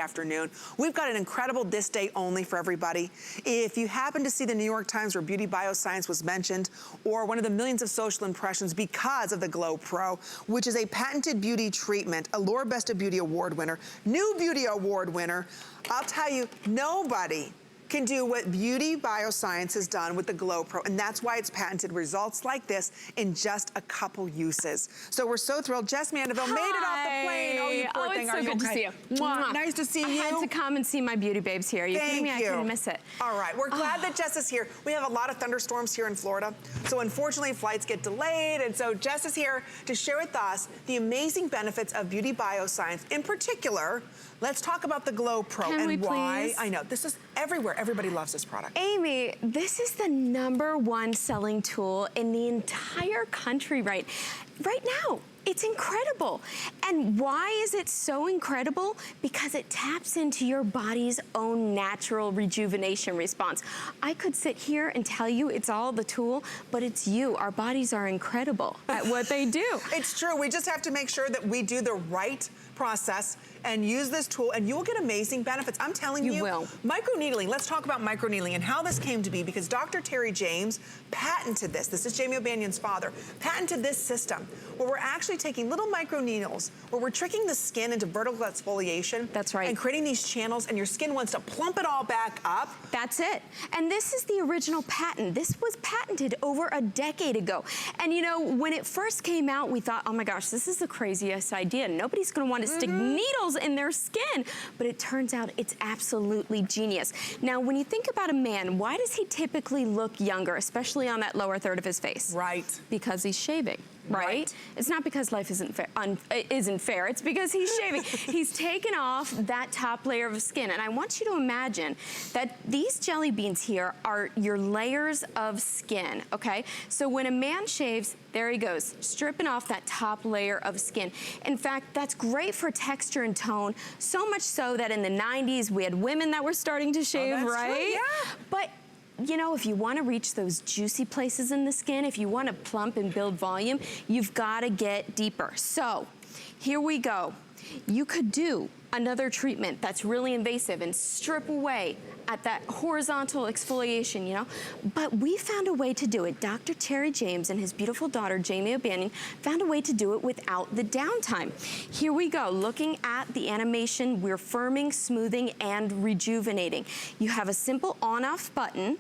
Afternoon. We've got an incredible this day only for everybody. If you happen to see the New York Times where Beauty Bioscience was mentioned, or one of the millions of social impressions because of the GloPRO, which is a patented beauty treatment, a Allure Best of Beauty Award winner, new Beauty Award winner, I'll tell you, nobody can do what Beauty Bioscience has done with the GloPRO, and that's why it's patented results like this in just a couple uses. So we're so thrilled. Jess Mandeville made it off the plane. Oh, you poor thing. It's so good to see you. Mwah. Nice to see you. I had to come and see my beauty babes here. You kidding me? I couldn't miss it. All right, we're glad that Jess is here. We have a lot of thunderstorms here in Florida, so unfortunately flights get delayed, and so Jess is here to share with us the amazing benefits of Beauty Bioscience. In particular, let's talk about the GloPRO and why. I know, this is everywhere. Everybody loves this product. Amy, this is the #1 selling tool in the entire country right now. It's incredible. And why is it so incredible? Because it taps into your body's own natural rejuvenation response. I could sit here and tell you it's all the tool, but it's you. Our bodies are incredible at what they do. It's true. We just have to make sure that we do the right process and use this tool, and you will get amazing benefits. I'm telling you. You will. Microneedling. Let's talk about microneedling and how this came to be, because Dr. Terry James patented this. This is Jamie O'Banion's father. Patented this system where we're actually taking little microneedles, where we're tricking the skin into vertical exfoliation. That's right. And creating these channels, and your skin wants to plump it all back up. That's it. And this is the original patent. This was patented over a decade ago. And you know, when it first came out, we thought, oh my gosh, this is the craziest idea. Nobody's gonna want to stick needles in their skin. But it turns out it's absolutely genius. Now, when you think about a man, why does he typically look younger, especially on that lower third of his face? Right. Because he's shaving. Right? It's not because life isn't fair. It's because he's shaving. He's taken off that top layer of skin. And I want you to imagine that these jelly beans here are your layers of skin, okay? So when a man shaves, there he goes, stripping off that top layer of skin. In fact, that's great for texture and tone, so much so that in the 90s, we had women that were starting to shave, right? True, yeah. But you know, if you want to reach those juicy places in the skin, if you want to plump and build volume, you've got to get deeper. So here we go. You could do another treatment that's really invasive and strip away at that horizontal exfoliation, you know? But we found a way to do it. Dr. Terry James and his beautiful daughter, Jamie O'Banion, found a way to do it without the downtime. Here we go, looking at the animation, we're firming, smoothing, and rejuvenating. You have a simple on-off button,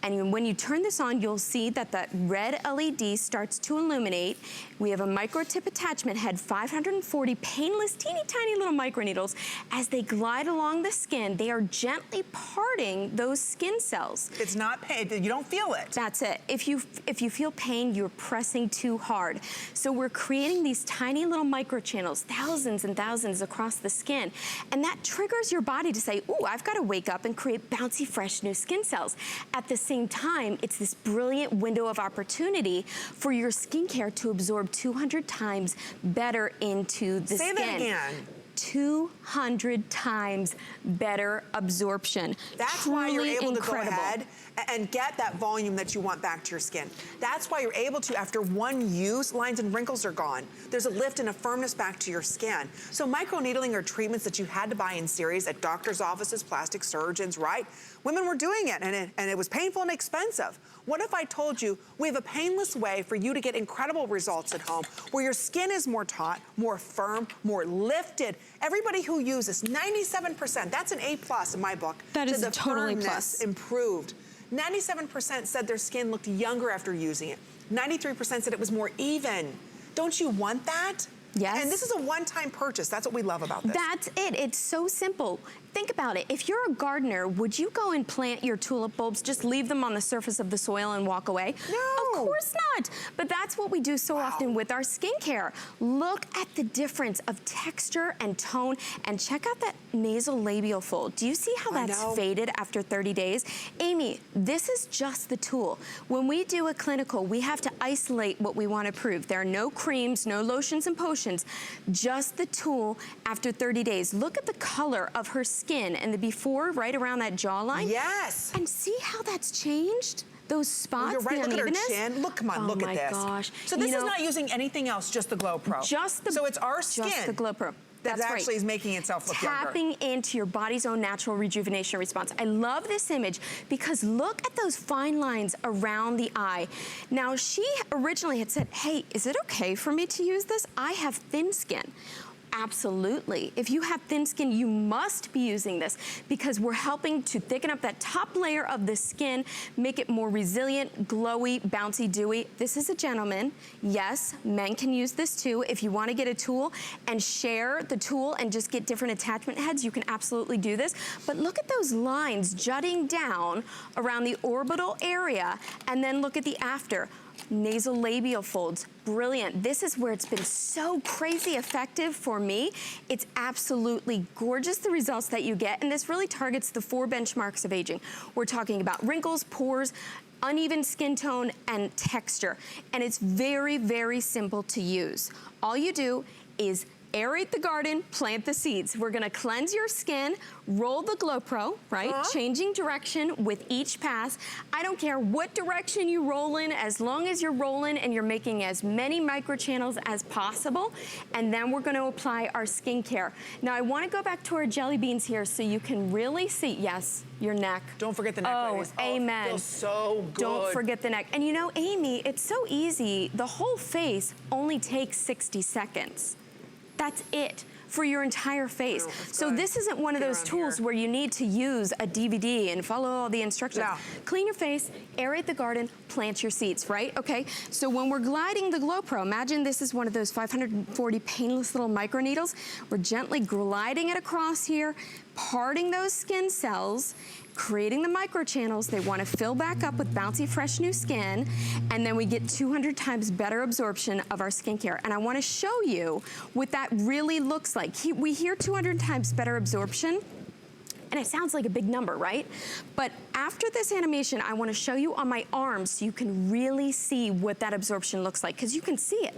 and when you turn this on, you'll see that that red LED starts to illuminate. We have a microtip attachment head, 540 painless, teeny tiny little microneedles. As they glide along the skin, they are gently parting those skin cells. It's not pain, you don't feel it. That's it. If you feel pain, you're pressing too hard. So we're creating these tiny little microchannels, thousands and thousands across the skin. And that triggers your body to say, ooh, I've got to wake up and create bouncy, fresh new skin cells. At the same time, it's this brilliant window of opportunity for your skincare to absorb 200 times better into the skin. Say that again. 200 times better absorption. That's Truly why you're able incredible. to go ahead and get that volume that you want back to your skin. That's why you're able to, after one use, lines and wrinkles are gone. There's a lift and a firmness back to your skin. So microneedling are treatments that you had to buy in series at doctor's offices, plastic surgeons, right? Women were doing it, and it was painful and expensive. What if I told you we have a painless way for you to get incredible results at home, where your skin is more taut, more firm, more lifted? Everybody who uses, 97%, that's an A+ in my book. That is the totally firmness plus. Improved. 97% said their skin looked younger after using it. 93% said it was more even. Don't you want that? Yes. And this is a one-time purchase. That's what we love about this. That's it. It's so simple. Think about it. If you're a gardener, would you go and plant your tulip bulbs, just leave them on the surface of the soil and walk away? No. Of course not. But that's what we do so often with our skincare. Look at the difference of texture and tone, and check out that nasal labial fold. Do you see how that's faded after 30 days? Amy, this is just the tool. When we do a clinical, we have to isolate what we want to prove. There are no creams, no lotions and potions, just the tool after 30 days. Look at the color of her skin and the before right around that jawline. Yes. And see how that's changed? Those spots, you're right. the Look unevenness. at her chin. Look, come on, look at this. Oh my gosh. So this is not using anything else, just the GloPRO. Just the, so it's our skin. Just the GloPRO. that actually is making itself look younger. Tapping into your body's own natural rejuvenation response. I love this image because look at those fine lines around the eye. Now, she originally had said, hey, is it okay for me to use this? I have thin skin. Absolutely. If you have thin skin, you must be using this because we're helping to thicken up that top layer of the skin, make it more resilient, glowy, bouncy, dewy. This is a gentleman. Yes, men can use this too. If you want to get a tool and share the tool and just get different attachment heads, you can absolutely do this. But look at those lines jutting down around the orbital area, and then look at the after. Nasal labial folds, brilliant. This is where it's been so crazy effective for me. It's absolutely gorgeous, the results that you get, and this really targets the 4 benchmarks of aging. We're talking about wrinkles, pores, uneven skin tone, and texture. And it's very, very simple to use. All you do is aerate the garden, plant the seeds. We're gonna cleanse your skin, roll the GloPRO, right? Changing direction with each pass. I don't care what direction you roll in, as long as you're rolling and you're making as many microchannels as possible. And then we're gonna apply our skincare. Now I wanna go back to our jelly beans here so you can really see, yes, your neck. Don't forget the neck, ladies. Amen. It feels so good. Don't forget the neck. And you know, Amy, it's so easy. The whole face only takes 60 seconds. That's it for your entire face. So this isn't one of those tools where you need to use a DVD and follow all the instructions. No. Clean your face, aerate the garden, plant your seeds, right? Okay, so when we're gliding the GloPRO, imagine this is one of those 540 painless little microneedles. We're gently gliding it across here, parting those skin cells, creating the microchannels. They want to fill back up with bouncy, fresh new skin, and then we get 200 times better absorption of our skincare. And I want to show you what that really looks like. We hear 200 times better absorption, and it sounds like a big number, right? But after this animation, I want to show you on my arms so you can really see what that absorption looks like, because you can see it.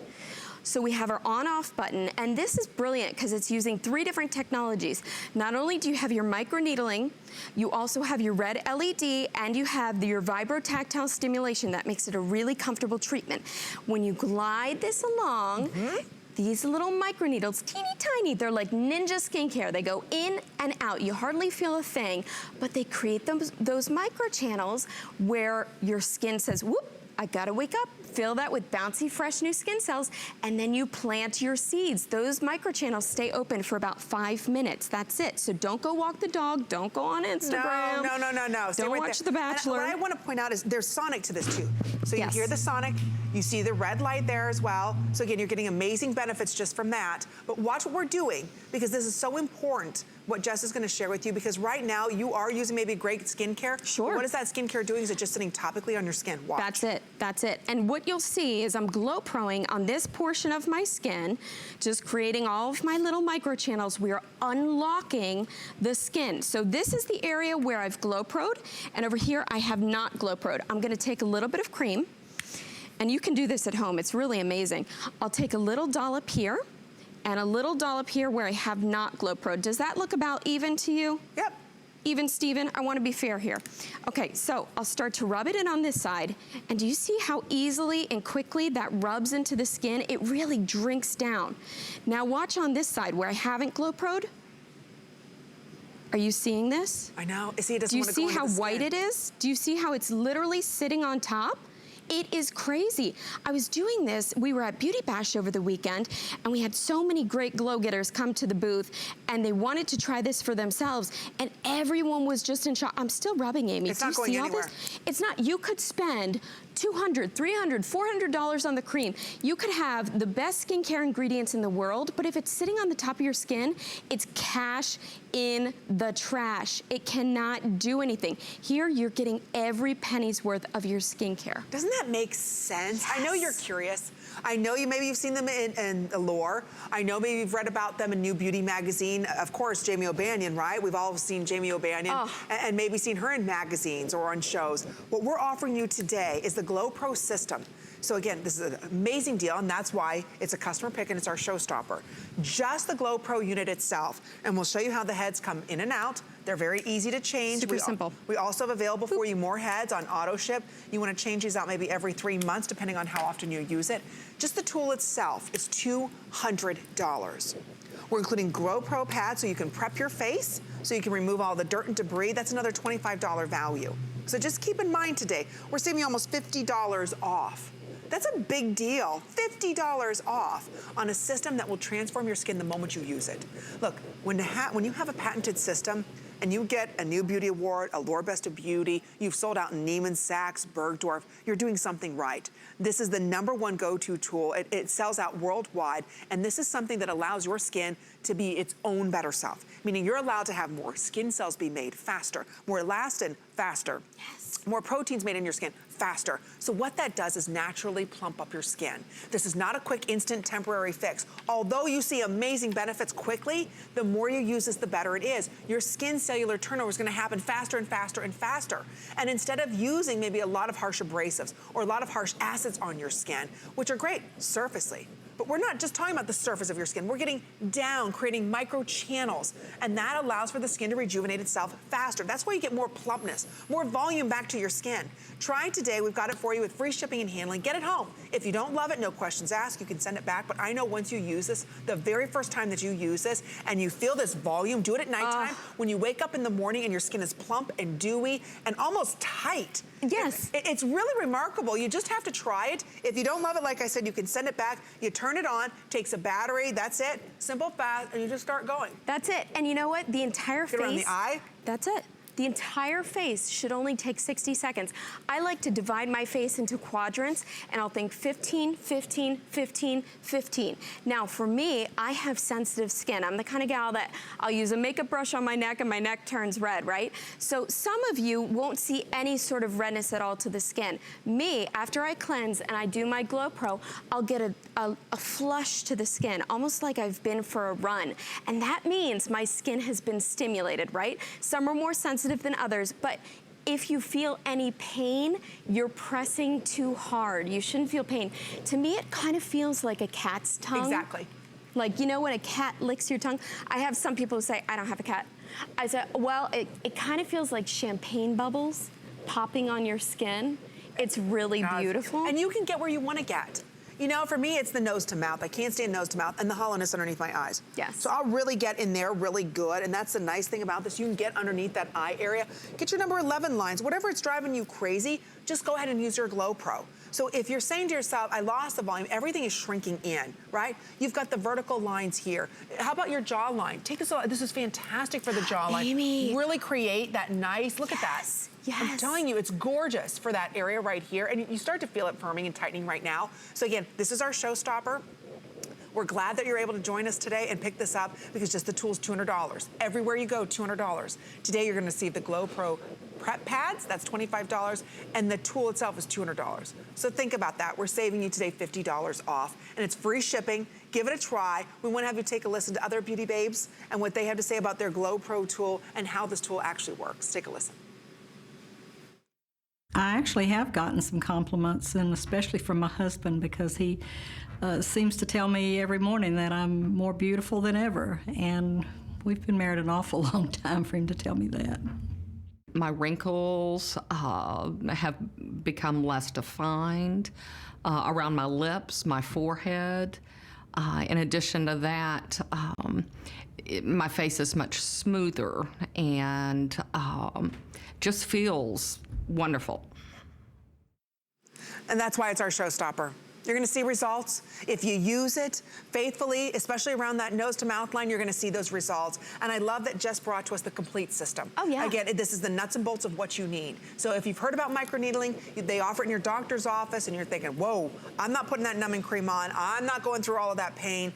So we have our on-off button, and this is brilliant because it's using 3 different technologies. Not only do you have your microneedling, you also have your red LED, and you have your vibrotactile stimulation. That makes it a really comfortable treatment. When you glide this along, these little microneedles, teeny tiny, they're like ninja skincare. They go in and out. You hardly feel a thing, but they create those microchannels where your skin says, whoop, I gotta wake up. Fill that with bouncy, fresh new skin cells, and then you plant your seeds. Those microchannels stay open for about 5 minutes. That's it. So don't go walk the dog. Don't go on Instagram. No. Don't watch The Bachelor. And what I want to point out is there's sonic to this too. So you hear the sonic, you see the red light there as well. So again, you're getting amazing benefits just from that. But watch what we're doing, because this is so important, what Jess is going to share with you, because right now you are using maybe great skincare. Sure. What is that skincare doing? Is it just sitting topically on your skin? Watch. That's it. That's it. And what you'll see is I'm GloPROing on this portion of my skin, just creating all of my little microchannels. We are unlocking the skin. So this is the area where I've GloPRO'd, and over here I have not GloPRO'd. I'm going to take a little bit of cream, and you can do this at home. It's really amazing. I'll take a little dollop here, and a little dollop here where I have not GloPRO'd. Does that look about even to you? Yep. Even, Steven? I want to be fair here. Okay, so I'll start to rub it in on this side, and do you see how easily and quickly that rubs into the skin? It really drinks down. Now watch on this side where I haven't GloPRO'd. Are you seeing this? I know. See, it doesn't want to Do go you see into how the white skin. it is? Do you see how it's literally sitting on top? It is crazy. I was doing this, we were at Beauty Bash over the weekend, and we had so many great glow getters come to the booth, and they wanted to try this for themselves, and everyone was just in shock. I'm still rubbing, Amy. It's Do not you going see anywhere. all this? It's not. You could spend $200, $300, $400 on the cream. You could have the best skincare ingredients in the world, but if it's sitting on the top of your skin, it's cash in the trash. It cannot do anything. Here, you're getting every penny's worth of your skincare. Doesn't that make sense? Yes. I know you're curious. I know maybe you've seen them in Allure. I know maybe you've read about them in New Beauty magazine. Of course, Jamie O'Banion, right? We've all seen Jamie O'Banion and maybe seen her in magazines or on shows. What we're offering you today is the GloPRO system. So again, this is an amazing deal, and that's why it's a customer pick and it's our showstopper. Just the GloPRO unit itself, and we'll show you how the heads come in and out. They're very easy to change. Super simple. We also have available for you more heads on auto ship. You want to change these out maybe every 3 months, depending on how often you use it. Just the tool itself is $200. We're including GloPRO pads so you can prep your face, so you can remove all the dirt and debris. That's another $25 value. So just keep in mind today, we're saving you almost $50 off. That's a big deal, $50 off on a system that will transform your skin the moment you use it. Look, when you have a patented system and you get a new beauty award, Allure Best of Beauty, you've sold out in Neiman Sachs, Bergdorf, you're doing something right. This is the #1 go-to tool. It sells out worldwide, and this is something that allows your skin to be its own better self, meaning you're allowed to have more skin cells be made faster, more elastin faster. Yes. More proteins made in your skin faster. So what that does is naturally plump up your skin. This is not a quick, instant, temporary fix. Although you see amazing benefits quickly, the more you use this, the better it is. Your skin cellular turnover is gonna happen faster and faster and faster. And instead of using maybe a lot of harsh abrasives or a lot of harsh acids on your skin, which are great surfacely, but we're not just talking about the surface of your skin. We're getting down, creating micro channels, and that allows for the skin to rejuvenate itself faster. That's why you get more plumpness, more volume back to your skin. Try it today. We've got it for you with free shipping and handling. Get it home. If you don't love it, no questions asked. You can send it back, but I know once you use this, the very first time that you use this and you feel this volume, do it at nighttime, when you wake up in the morning and your skin is plump and dewy and almost tight. Yes. It's really remarkable. You just have to try it. If you don't love it, like I said, you can send it back. You turn it on, takes a battery, that's it. Simple, fast, and you just start going. That's it. And you know what? The entire face. Get around the eye. That's it. The entire face should only take 60 seconds. I like to divide my face into quadrants, and I'll think 15, 15, 15, 15. Now, for me, I have sensitive skin. I'm the kind of gal that I'll use a makeup brush on my neck and my neck turns red, right? So some of you won't see any sort of redness at all to the skin. Me, after I cleanse and I do my GloPRO, I'll get a flush to the skin, almost like I've been for a run. And that means my skin has been stimulated, right? Some are more sensitive than others, but if you feel any pain, you're pressing too hard. You shouldn't feel pain. To me, it kind of feels like a cat's tongue. Exactly. Like, you know when a cat licks your tongue? I have some people who say, I don't have a cat. I said, well, it kind of feels like champagne bubbles popping on your skin. It's really beautiful. And you can get where you want to get. You know, for me, it's the nose to mouth. I can't stand nose to mouth and the hollowness underneath my eyes. Yes. So I'll really get in there really good, and that's the nice thing about this. You can get underneath that eye area. Get your number 11 lines. Whatever it's driving you crazy, just go ahead and use your GloPRO. So if you're saying to yourself, I lost the volume, everything is shrinking in, right? You've got the vertical lines here. How about your jawline? Take this, this is fantastic for the jawline. Amy. Really create that nice, look at that. Yes. I'm telling you, it's gorgeous for that area right here, and you start to feel it firming and tightening right now. So again, this is our showstopper. We're glad that you're able to join us today and pick this up because just the tool's $200. Everywhere you go, $200. Today you're gonna see the GloPRO prep pads, that's $25, and the tool itself is $200. So think about that. We're saving you today $50 off, and it's free shipping. Give it a try. We wanna have you take a listen to other beauty babes and what they have to say about their GloPRO tool and how this tool actually works. Take a listen. I actually have gotten some compliments, and especially from my husband, because he seems to tell me every morning that I'm more beautiful than ever. And we've been married an awful long time for him to tell me that. My wrinkles have become less defined around my lips, my forehead. In addition to that, my face is much smoother and just feels wonderful. And that's why it's our showstopper. You're gonna see results. If you use it faithfully, especially around that nose to mouth line, you're gonna see those results. And I love that Jess brought to us the complete system. Oh, yeah. Again, this is the nuts and bolts of what you need. So if you've heard about microneedling, they offer it in your doctor's office and you're thinking, whoa, I'm not putting that numbing cream on. I'm not going through all of that pain.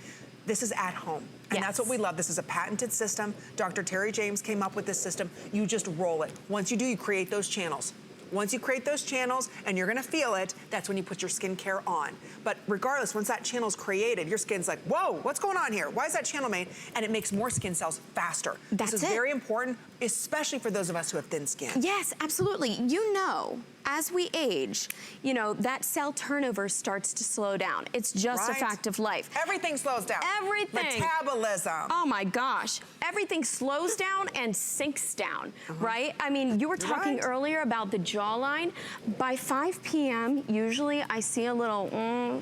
This is at home. And that's what we love. This is a patented system. Dr. Terry James came up with this system. You just roll it. Once you do, you create those channels. Once you create those channels and you're gonna feel it, that's when you put your skincare on. But regardless, once that channel's created, your skin's like, whoa, what's going on here? Why is that channel made? And it makes more skin cells faster. That's this is very important, especially for those of us who have thin skin. Yes, absolutely. You know, as we age, you know, that cell turnover starts to slow down. It's just a fact of life. Everything slows down. Everything. Metabolism. Oh my gosh. Everything slows down and sinks down, right? I mean, you were talking earlier about the jawline. By 5 p.m., usually I see a little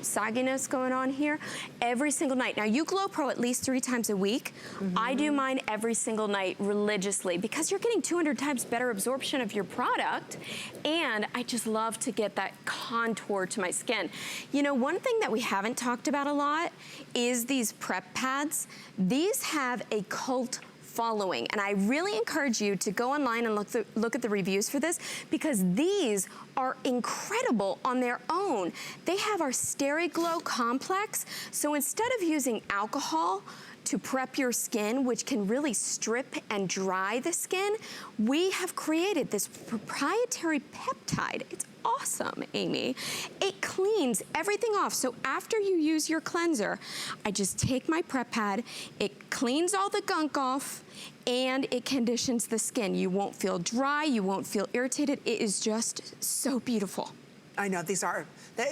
sagginess going on here every single night. Now, you GloPRO at least 3 times a week. I do mine every single night religiously because you're getting 200 times better absorption of your product, and I just love to get that contour to my skin. You know, one thing that we haven't talked about a lot is these prep pads. These have a cult following, and I really encourage you to go online and look at the reviews for this, because these are incredible on their own. They have our Steriglow complex, so instead of using alcohol to prep your skin, which can really strip and dry the skin, we have created this proprietary peptide. It's awesome, Amy. It cleans everything off. So after you use your cleanser, I just take my prep pad, it cleans all the gunk off, and it conditions the skin. You won't feel dry, you won't feel irritated. It is just so beautiful. I know, these are,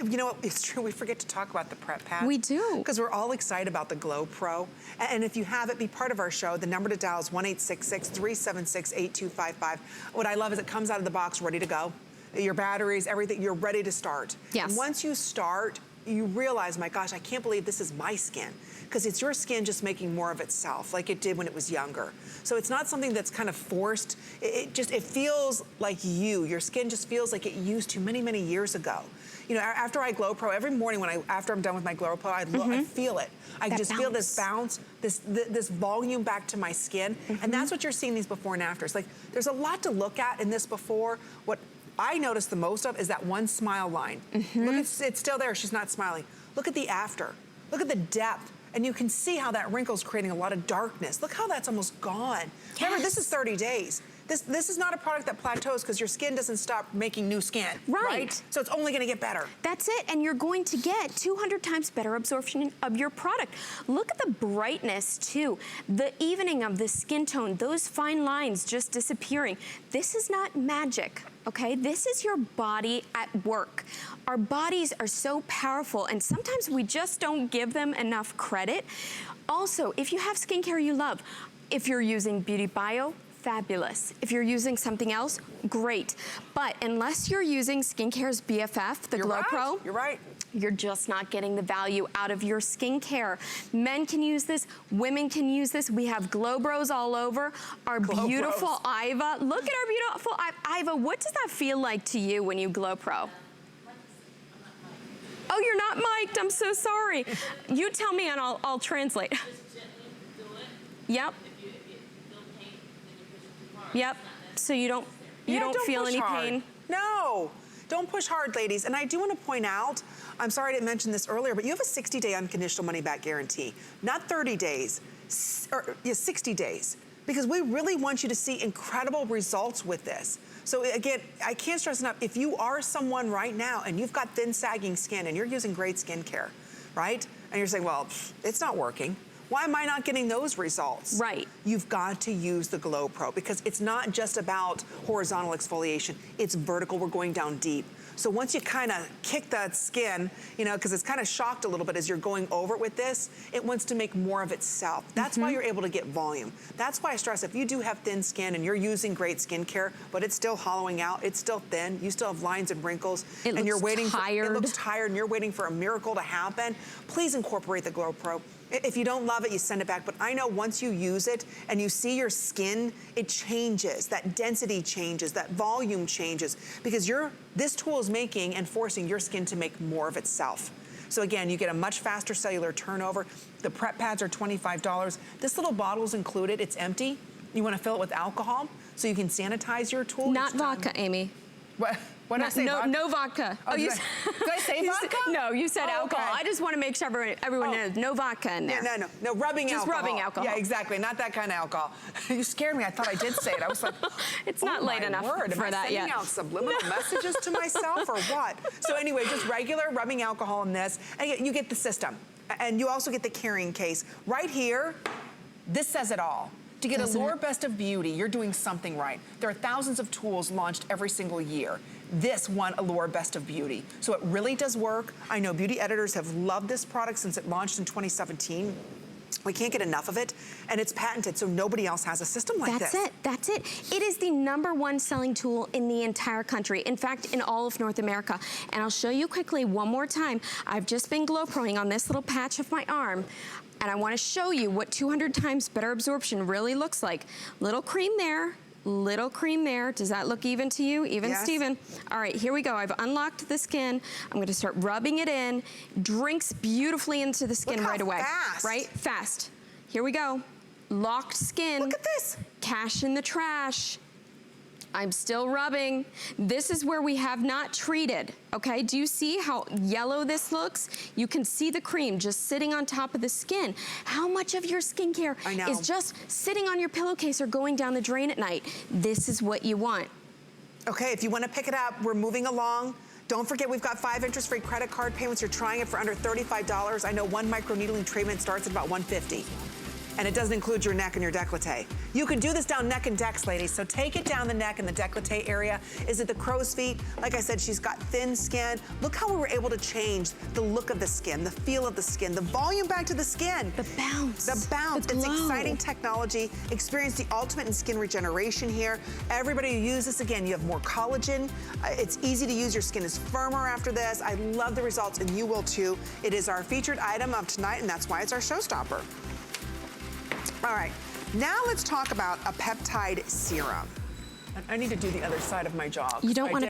you know what, it's true, we forget to talk about the prep pads. We do. Because we're all excited about the GloPRO. And if you haven't, be part of our show. The number to dial is 1-866-376-8255. What I love is it comes out of the box ready to go. Your batteries, everything, you're ready to start. Yes. And once you start, you realize, my gosh, I can't believe this is my skin. Because it's your skin just making more of itself, like it did when it was younger. So it's not something that's kind of forced. It feels like you. Your skin just feels like it used to many, many years ago. You know, after I GloPRO, every morning after I'm done with my GloPRO, I feel it. I just feel this bounce, this volume back to my skin. And that's what you're seeing these before and afters. Like, there's a lot to look at in this before. What I notice the most of is that one smile line. Look, it's still there, she's not smiling. Look at the after. Look at the depth. And you can see how that wrinkle's creating a lot of darkness. Look how that's almost gone. Yes. Remember, this is 30 days. This is not a product that plateaus because your skin doesn't stop making new skin, right? So it's only gonna get better. That's it, and you're going to get 200 times better absorption of your product. Look at the brightness too, the evening of the skin tone, those fine lines just disappearing. This is not magic, okay? This is your body at work. Our bodies are so powerful, and sometimes we just don't give them enough credit. Also, if you have skincare you love, if you're using Beauty Bio, fabulous. If you're using something else, great. But unless you're using Skincare's BFF, the GloPRO, you're right. You're just not getting the value out of your skincare. Men can use this, women can use this. We have GloBros all over. Our beautiful Iva, look at our beautiful Iva. What does that feel like to you when you GloPRO? Oh, you're not mic'd, I'm so sorry. You tell me and I'll translate. Yep. Yep, so you don't feel any pain? No, don't push hard, ladies. And I do want to point out, I'm sorry I didn't mention this earlier, but you have a 60-day unconditional money-back guarantee. Not 30 days, or 60 days. Because we really want you to see incredible results with this. So again, I can't stress enough, if you are someone right now and you've got thin, sagging skin and you're using great skincare, right? And you're saying, well, it's not working. Why am I not getting those results? Right. You've got to use the GloPRO because it's not just about horizontal exfoliation, it's vertical, we're going down deep. So once you kind of kick that skin, you know, because it's kind of shocked a little bit as you're going over it with this, it wants to make more of itself. That's why you're able to get volume. That's why I stress, if you do have thin skin and you're using great skincare, but it's still hollowing out, it's still thin, you still have lines and wrinkles, and you're waiting tired. It looks tired and you're waiting for a miracle to happen, please incorporate the GloPRO. If you don't love it, you send it back. But I know once you use it and you see your skin, it changes. That density changes, that volume changes. Because this tool is making and forcing your skin to make more of itself. So again, you get a much faster cellular turnover. The prep pads are $25. This little bottle is included, it's empty. You wanna fill it with alcohol so you can sanitize your tool. Not vodka, Amy. What did I say? No vodka. Oh, did I say vodka? No, you said alcohol. Okay. I just want to make sure everyone knows. No vodka in there. No, rubbing alcohol. Just rubbing alcohol. Yeah, exactly. Not that kind of alcohol. You scared me. I thought I did say it. I was like, it's not late enough for that yet. Am I sending out subliminal messages to myself or what? So anyway, just regular rubbing alcohol in this, and you get the system. And you also get the carrying case. Right here, this says it all. To get Doesn't Allure it? Best of Beauty, you're doing something right. There are thousands of tools launched every single year. This won Allure Best of Beauty. So it really does work. I know beauty editors have loved this product since it launched in 2017. We can't get enough of it, and it's patented, so nobody else has a system like this. That's it. It is the #1 selling tool in the entire country. In fact, in all of North America. And I'll show you quickly one more time. I've just been GloProing on this little patch of my arm, and I wanna show you what 200 times better absorption really looks like. Little cream there. Little cream there. Does that look even to you? Even, yes. Steven? All right, here we go. I've unlocked the skin. I'm gonna start rubbing it in. Drinks beautifully into the skin Look how right away. fast. Right? Fast. Here we go. Locked skin. Look at this. Cash in the trash. I'm still rubbing. This is where we have not treated, okay? Do you see how yellow this looks? You can see the cream just sitting on top of the skin. How much of your skincare I know. is just sitting on your pillowcase or going down the drain at night? This is what you want. Okay, if you want to pick it up, we're moving along. Don't forget, we've got 5 interest-free credit card payments. You're trying it for under $35. I know one microneedling treatment starts at about $150. And it doesn't include your neck and your décolleté. You can do this down neck and decks, ladies, so take it down the neck and the décolleté area. Is it the crow's feet? Like I said, she's got thin skin. Look how we were able to change the look of the skin, the feel of the skin, the volume back to the skin. The bounce. The bounce. The It's glow. exciting technology. Experience the ultimate in skin regeneration here. Everybody who uses this, again, you have more collagen. It's easy to use. Your skin is firmer after this. I love the results, and you will too. It is our featured item of tonight, and that's why it's our showstopper. All right, now let's talk about a peptide serum. I need to do the other side of my jaw. You don't I want to